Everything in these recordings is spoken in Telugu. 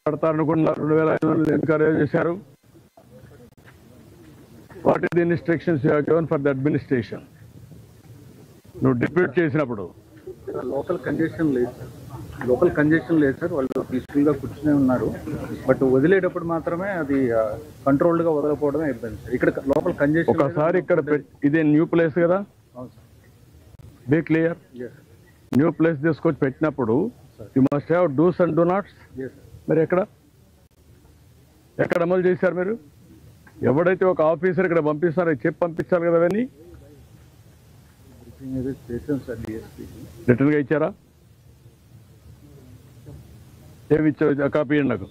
పడతారనుకున్నారు, 2500 ఎన్కరేజ్ చేశారు. What is the instructions you have given for the administration? నువ్వు డిప్యూట్ చేసినప్పుడు లోకల్ కంజెషన్ లేదు సార్, వాళ్ళు పీస్ఫుల్ గా కూర్చునే ఉన్నారు. బట్ వదిలేటప్పుడు మాత్రమే అది కంట్రోల్డ్ గా వదలకపోవడమే అయిపోయింది సార్. ఇక్కడ లోకల్ కంజెషన్ ఒకసారి ఇక్కడ ఇదే న్యూ ప్లేస్ కదా, బీ క్లియర్. న్యూ ప్లేస్ తీసుకొచ్చి పెట్టినప్పుడు you must have dos and do nots. మరి ఎక్కడ అమలు చేశారు మీరు? ఎవడైతే ఒక ఆఫీసర్ ఇక్కడ పంపిస్తారో చెప్పి పంపించారు కదా, అవన్నీ రిటర్న్ గా ఇచ్చారా? ఏమి ఇచ్చారు? కాపీ ఇవ్వండి నాకు.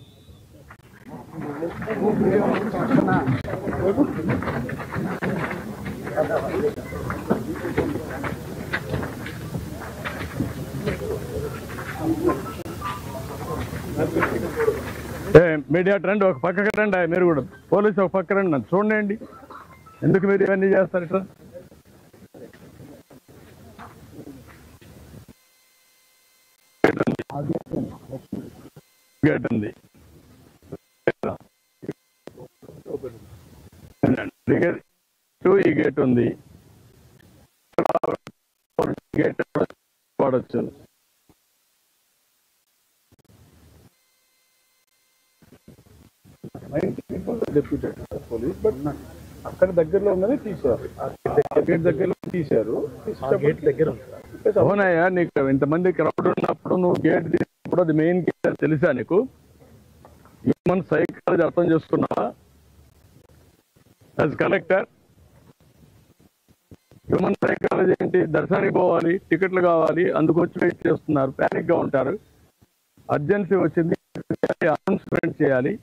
మీడియా రండి, ఒక పక్కకి రండి. మీరు కూడా పోలీసు ఒక పక్క రండి, నన్ను చూడండి. ఎందుకు మీరు ఇవన్నీ చేస్తారు ఇట్లా? గేట్ ఉంది, ఈ గేట్ ఉంది, గేట్ వాడచ్చు. పోలీస్ బట్ అక్కడ దగ్గరలో ఉందని తీశారు, గేట్ దగ్గరలో తీశారు. అవునయ్యా, నీకు ఇంతమంది క్రౌడ్ ఉన్నప్పుడు నువ్వు గేట్ తీసినప్పుడు అది మెయిన్ గేట్ అని తెలుసా నీకు? హ్యూమన్ సైకాలజీ అర్థం చేసుకున్నావా? యాజ్ కలెక్టర్ హ్యూమన్ సైకాలజీ ఏంటి? దర్శనానికి పోవాలి, టికెట్లు కావాలి, అందుకొచ్చి వెయిట్ చేస్తున్నారు, ప్యానిక్ గా ఉంటారు. అర్జెన్సీ వచ్చింది, అనౌన్స్మెంట్ చేయాలి.